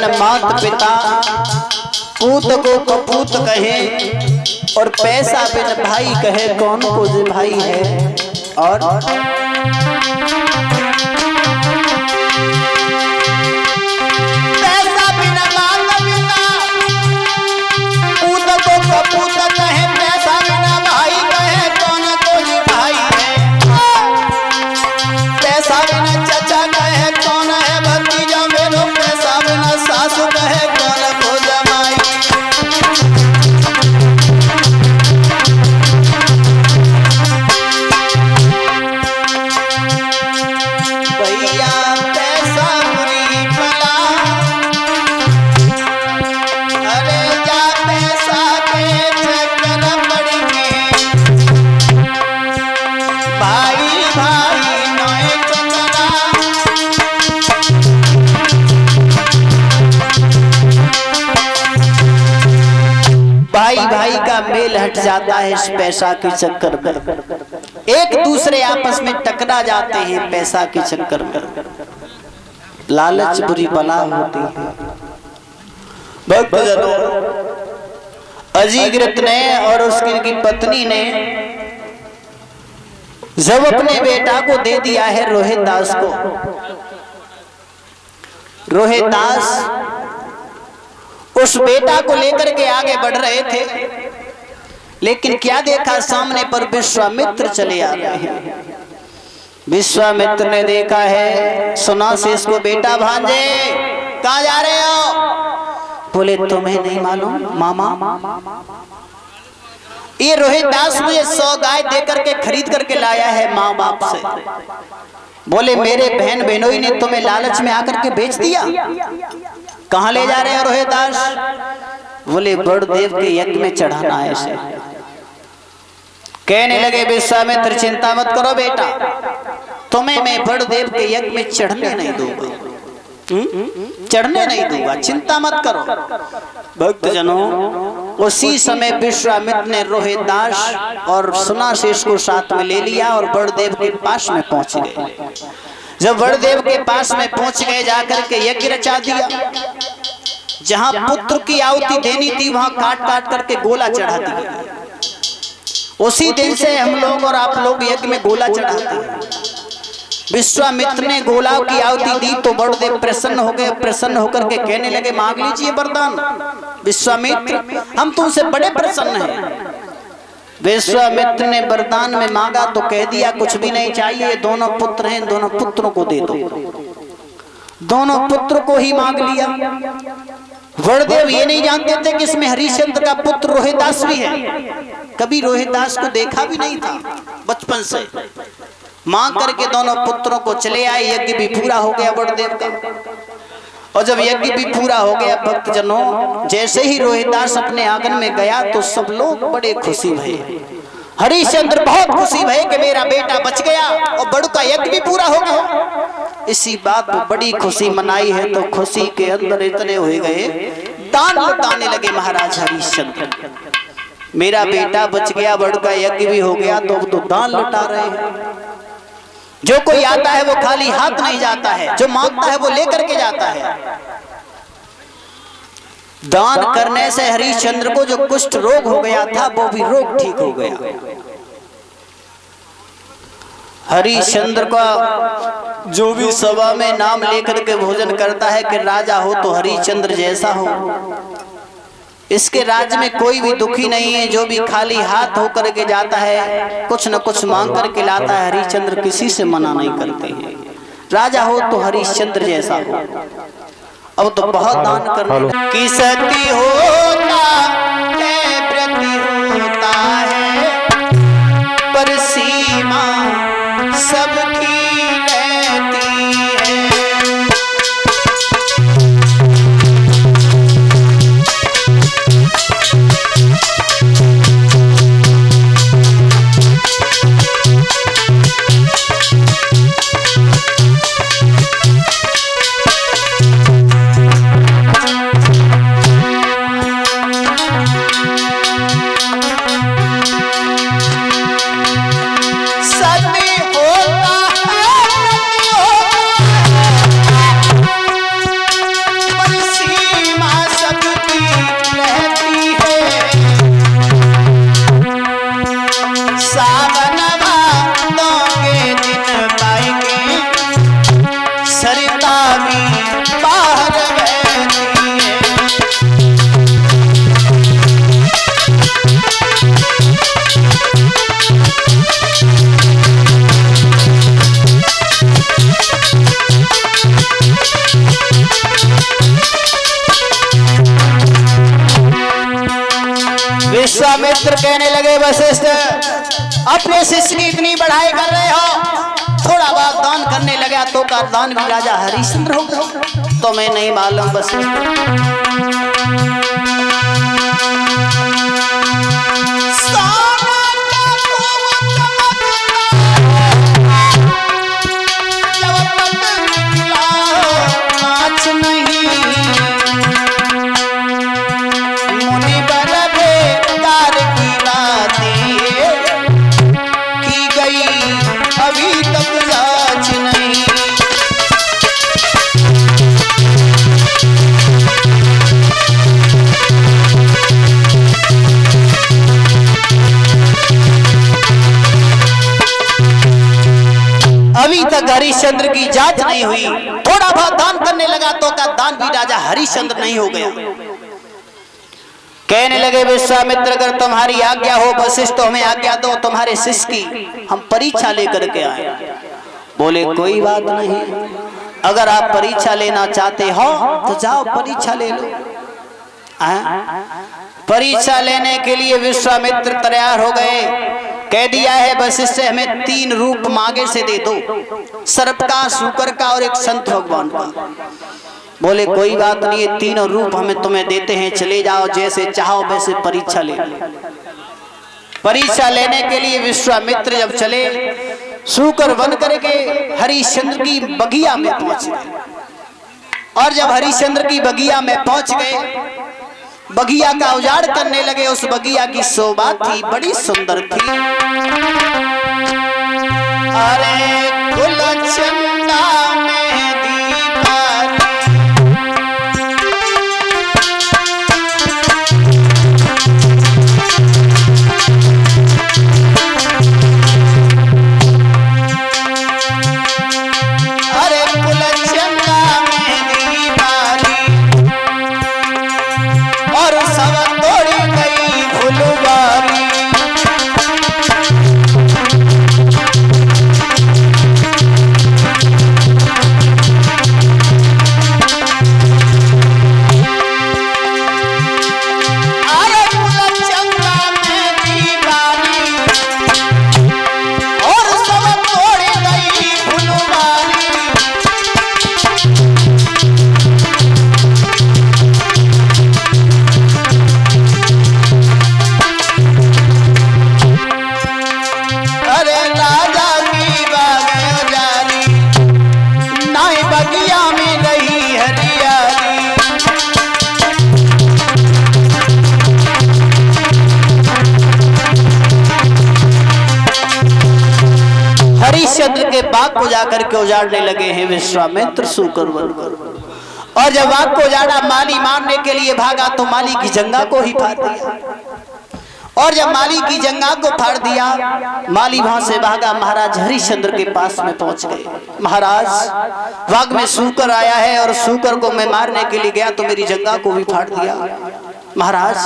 बिन मात पिता, पूत को कपूत कहे, और पैसा बिन भाई कहे कौन को जो भाई है। और पैसा बिन मात पिता, पूत को कपूत कहे, पैसा बिना भाई कहे कौन को जो भाई है। पैसा बिना चचा कहे कौन है भतीजा मेरो, पैसा बिना सासू कहे कौन को जमाई। भैया पैसा बुरी भला, अरे जा पैसा के चक्कर पड़ के, भाई भाई नोए चचरा। भाई भाई का मेल हट जाता है इस पैसा के चक्कर में, एक दूसरे आपस में टकरा जाते हैं पैसा के चक्कर में। लालच बुरी बला होती है। भक्तजनों, अजीकृत ने और उसकी पत्नी ने जब अपने बेटा को दे दिया है रोहित दास को, रोहित दास उस बेटा को लेकर के आगे बढ़ रहे थे, लेकिन क्या देखा सामने पर विश्वामित्र चले आ रहे हैं। विश्वामित्र ने देखा है, सुना से इसको बेटा भांजे कहाँ जा रहे हो? बोले तुम्हें नहीं मालूम मामा, ये रोहित दास मुझे 100 गाय देकर के खरीद करके लाया है माँ बाप से। बोले मेरे बहन बहनोई ने तुम्हें लालच में आकर के बेच दिया। कहाँ ले जा रहे हैं रोहित दास? बोले बड़देव के यज्ञ में चढ़ाना है इसे। कहने लगे विश्वामित्र चिंता मत करो बेटा, तुम्हें मैं बड़देव के यज्ञ में चढ़ने नहीं दूंगा, चढ़ने नहीं दूंगा, चिंता मत करो। भक्तजनों, उसी समय विश्वामित्र ने रोहित दास और सुनाशेष को साथ में ले लिया और बड़देव के पास में पहुंच गए। जब बड़देव के पास में पहुंच गए, जाकर के यज्ञ रचा दिया। जहां पुत्र की आहुति देनी थी वहां काट काट करके गोला चढ़ा दिया। उसी दिन से हम लोग और आप लोग यज्ञ में गोला चढ़ाते हैं। विश्वामित्र ने गोला की आहुति दी तो बड़देव प्रसन्न हो गए। प्रसन्न होकर के कहने लगे मांग लीजिए वरदान विश्वामित्र, हम तुमसे बड़े प्रसन्न हैं। विश्वामित्र ने वरदान में मांगा तो कह दिया कुछ भी नहीं चाहिए, दोनों पुत्र हैं, दोनों पुत्रों को दे दो। दोनों पुत्र को ही मांग लिया। बड़देव ये नहीं जानते थे कि इसमें हरिश्चंद्र का पुत्र रोहित दास भी है। कभी रोहित दास को देखा भी नहीं था बचपन से। मांग करके दोनों पुत्रों को चले आए। यज्ञ भी पूरा हो गया बड़देव का। और जब यज्ञ भी पूरा हो गया भक्तजनों, जैसे ही रोहित दास अपने आंगन में गया तो सब लोग बड़े खुशी भये। हरिश्चंद्र बहुत खुशी भये कि मेरा बेटा बच गया और बड़ू का यज्ञ भी पूरा हो गया। इसी बात पर बड़ी खुशी मनाई है। तो खुशी के अंदर इतने हो गए, दान लुटाने लगे महाराज हरिश्चंद्र। मेरा बेटा बच गया, बड़ू का यज्ञ भी हो गया, तो दान लुटा रहे हैं। जो कोई आता है वो खाली हाथ नहीं जाता है, जो मांगता है वो लेकर के जाता है। दान करने से हरिश्चंद्र को जो कुष्ठ रोग हो गया था वो भी रोग ठीक हो गया। हरिश्चंद्र का जो भी सभा में नाम लेकर के भोजन करता है कि राजा हो तो हरिश्चंद्र जैसा हो। इसके राज्य में कोई भी दुखी नहीं है। जो भी खाली हाथ होकर के जाता है, कुछ न कुछ मांग करके लाता है। हरिश्चंद्र किसी से मना नहीं करते हैं। राजा हो तो हरिश्चंद्र जैसा हो। अब तो बहुत दान करने की सती होता है, प्रति होता है, पर सीमा सबकी रहती है। विश्वामित्र कहने लगे वशिष्ठ, अपने शिष्य की इतनी बढ़ाई कर रहे हो, थोड़ा बहुत दान करने लगा तो का दान भी राजा हरिश्चंद्र हो गए। तो मैं नहीं मालूम वशिष्ठ। अभी तक हरिश्चंद्र की जांच नहीं हुई, थोड़ा बहुत दान करने लगा तो का दान भी राजा हरिश्चंद्र नहीं हो गया। कहने लगे विश्वामित्र, अगर तुम्हारी आज्ञा हो वशिष्ठ, हमें आज्ञा दो, तुम्हारे शिष्य की हम परीक्षा लेकर के आए। बोले कोई बात नहीं, अगर आप परीक्षा लेना चाहते हो तो जाओ परीक्षा ले लो। परीक्षा लेने के लिए विश्वामित्र तैयार हो गए। कह दिया है वशिष्ठ, हमें 3 रूप मांगे से दे दो, सर्प का, शूकर का और एक संत भगवान का। बोले कोई बात नहीं, ये 3 रूप हमें तुम्हें देते हैं, चले जाओ, जैसे चाहो वैसे परीक्षा ले। परीक्षा लेने के लिए विश्वामित्र जब चले, शूकर बन करके हरिश्चंद्र की बगिया में पहुंच गए। और जब हरिश्चंद्र की बगिया में पहुंच गए, बगिया का उजाड़ करने लगे। उस बगिया की शोभा थी, बड़ी सुंदर थी। अरे गुलचंदा में दीपाली, अरे गुलचंदा में दीपाली, और सब तोड़ी गई फुलवारी। हरिश्चंद्र के बाग को जाकर के उजाड़ने लगे हैं विश्वामित्र शूकर बनकर। और जब बाग को उजाड़ा, माली मारने के लिए भागा तो माली की जंगा को ही फाड़ दिया। और जब माली की जंगा को फाड़ दिया, माली वहां से भागा, महाराज हरिश्चंद्र के पास में पहुंच गए। महाराज, बाग में शूकर आया है और शूकर को मैं मारने के लिए गया तो मेरी जंगा को भी फाड़ दिया। महाराज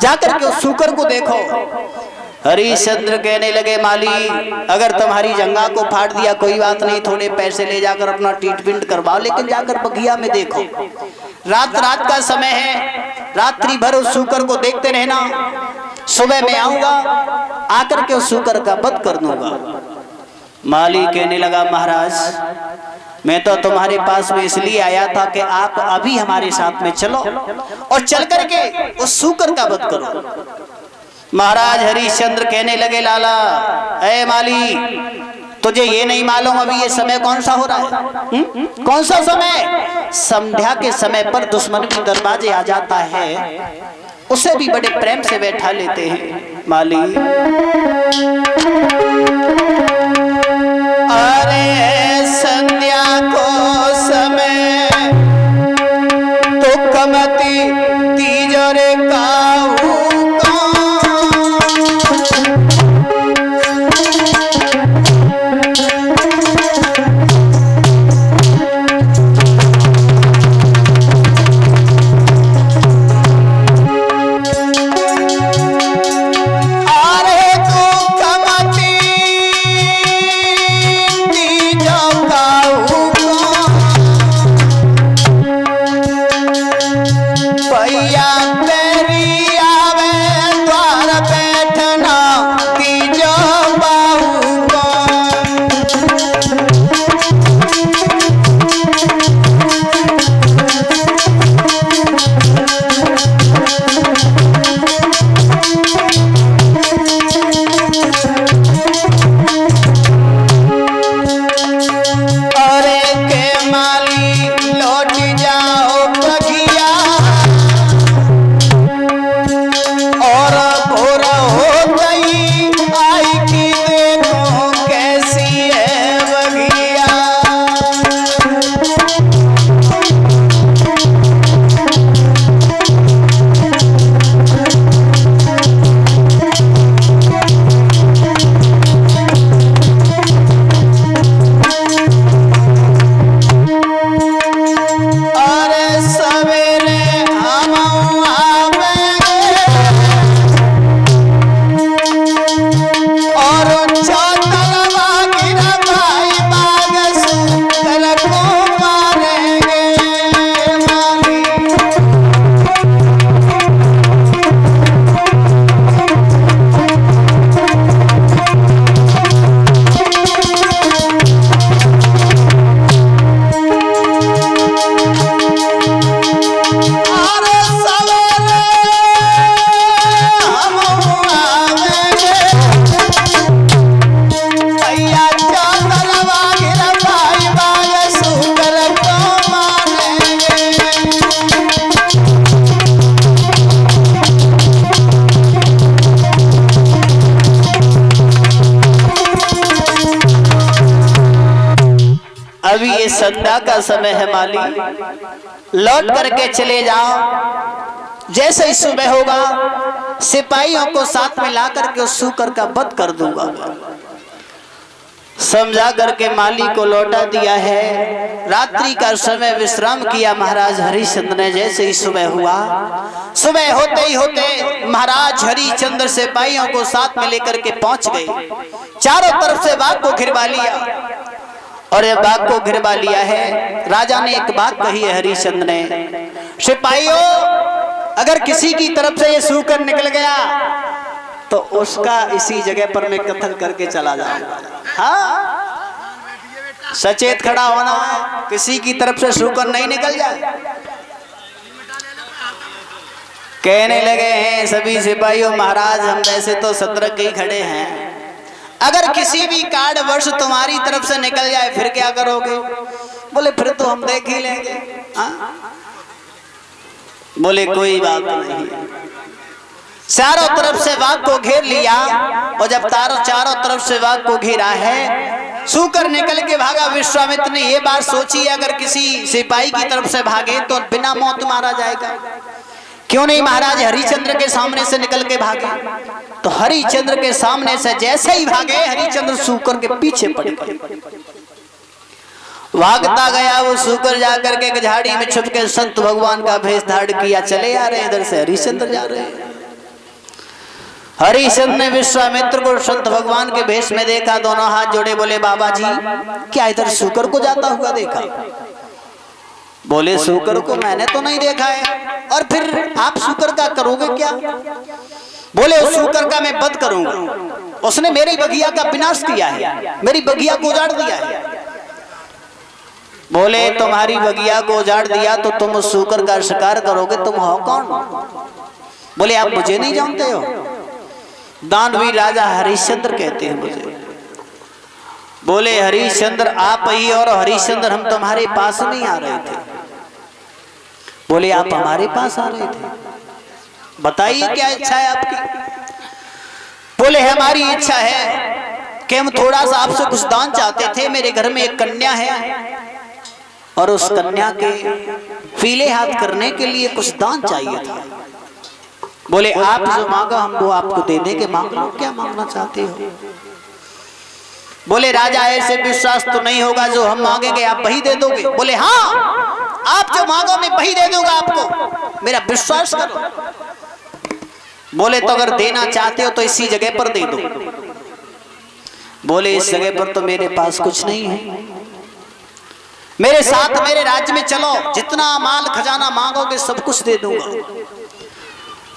जाकर के उस शूकर को देखो। हरिश्चंद्र कहने लगे, माली अगर तुम्हारी जंगा को फाड़ दिया कोई बात नहीं, थोड़े पैसे ले जाकर अपना ट्रीटमेंट करवाओ, लेकिन जाकर बगिया में देखो। रात का समय है, रात्रि भर उस शूकर को देखते रहना, सुबह में आऊंगा, आकर के उस शूकर का वध कर दूंगा। माली कहने लगा, महाराज मैं तो तुम्हारे पास में इसलिए आया था कि आप अभी हमारे साथ में चलो और चल करके उस शूकर का वध करो। महाराज हरिश्चंद्र कहने लगे, लाला ऐ माली, तुझे ये नहीं मालूम अभी ये समय कौन सा हो रहा है? कौन सा समय? संध्या के समय पर दुश्मन के दरवाजे आ जाता है, उसे भी बड़े प्रेम से बैठा लेते हैं। माली अरे संध्या को समय तो कमती तीजरे काऊ अरे तू कमती अभी ये संध्या का समय है माली, लौट करके चले जाओ। जैसे ही सुबह होगा सिपाहियों को साथ में ला करके उस सूकर का वध कर दूंगा। समझा करके माली को लौटा दिया है। रात्रि का समय विश्राम किया महाराज हरिश्चंद्र ने। जैसे ही सुबह हुआ, सुबह होते ही होते महाराज हरिश्चंद्र सिपाहियों को साथ में लेकर के पहुंच गए। चारों तरफ से बाग को घिरवा लिया, और ये बाग को घिरवा लिया है। राजा ने एक बात कही है हरिश्चंद्र ने, सिपाहियों अगर किसी की तरफ से ये सूकर निकल गया तो उसका इसी जगह पर मैं कत्ल करके चला जाऊंगा। हाँ, सचेत खड़ा होना, किसी की तरफ से सूकर नहीं निकल जाए। कहने लगे हैं सभी सिपाहियों, महाराज हम वैसे तो सतर्क ही खड़े हैं, अगर किसी भी कारणवश तुम्हारी तरफ से निकल जाए फिर क्या करोगे? बोले फिर तो हम देख ही लेंगे। बोले कोई बात नहीं। चारों तरफ से बाग को घेर लिया, और जब चारों तरफ से बाग को घेरा है, सूकर निकल के भागा। विश्वामित्र ने ये बात सोची, अगर किसी सिपाही की तरफ से भागे तो बिना मौत मारा जाएगा, क्यों नहीं महाराज हरिश्चंद्र के सामने से निकल के भागे। तो हरिश्चंद्र के सामने से जैसे ही भागे, हरिश्चंद्र सूकर के पीछे पड़ गए। भागता गया वो सूकर, जाकर के झाड़ी में छुप के संत भगवान का भेष धारण किया। चले आ रहे, इधर से हरिश्चंद्र जा रहे हैं। हरिश्चंद्र ने विश्वामित्र को संत भगवान के भेष में देखा, दोनों हाथ जोड़े बोले बाबा जी क्या इधर सूकर को जाता हुआ देखा? बोले सूकर को मैंने तो नहीं देखा है, और फिर आप सूकर का करोगे क्या? बोले उस सूकर का मैं वध करूंगा, उसने मेरी बगिया का विनाश किया है, मेरी बगिया को उजाड़ दिया है। बोले तुम्हारी बगिया को उजाड़ दिया तो तुम उस सूकर का शिकार करोगे, तुम हो कौन? बोले आप मुझे नहीं जानते हो, दानवीर राजा हरिश्चंद्र कहते हैं मुझे। बोले हरिश्चंद्र आप ही, और हरिश्चंद्र हम तुम्हारे पास नहीं आ रहे थे। बोले आप हमारे पास आ रहे थे, बताइए क्या इच्छा है आपकी? बोले हमारी इच्छा है कि हम थोड़ा सा आपसे कुछ दान चाहते थे। मेरे घर में एक कन्या है, और उस कन्या के पीले हाथ करने के लिए कुछ दान चाहिए था। बोले आप जो मांगा हम वो आपको दे देंगे, मांग लो, क्या मांगना चाहते हो? बोले राजा ऐसे विश्वास तो नहीं होगा, जो हम मांगेंगे आप वही दे दोगे? बोले हाँ, आप जो मांगो मैं वही दे दूंगा आपको, मेरा विश्वास करो। बोले तो अगर देना चाहते हो तो इसी जगह पर दे दो। बोले इस जगह पर तो मेरे पास कुछ नहीं है, मेरे साथ मेरे राज्य में चलो, जितना माल खजाना मांगोगे सब कुछ दे दूंगा।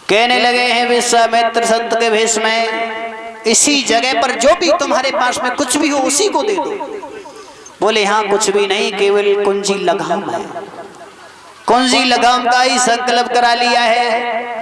कहने लगे हैं विश्वामित्र संत के भेष में, इसी जगह पर जो भी तुम्हारे पास में कुछ भी हो उसी को दे दो। बोले हाँ कुछ भी नहीं, केवल कुंजी लगाम है, कुंजी लगाम का ही संकल्प करा लिया है।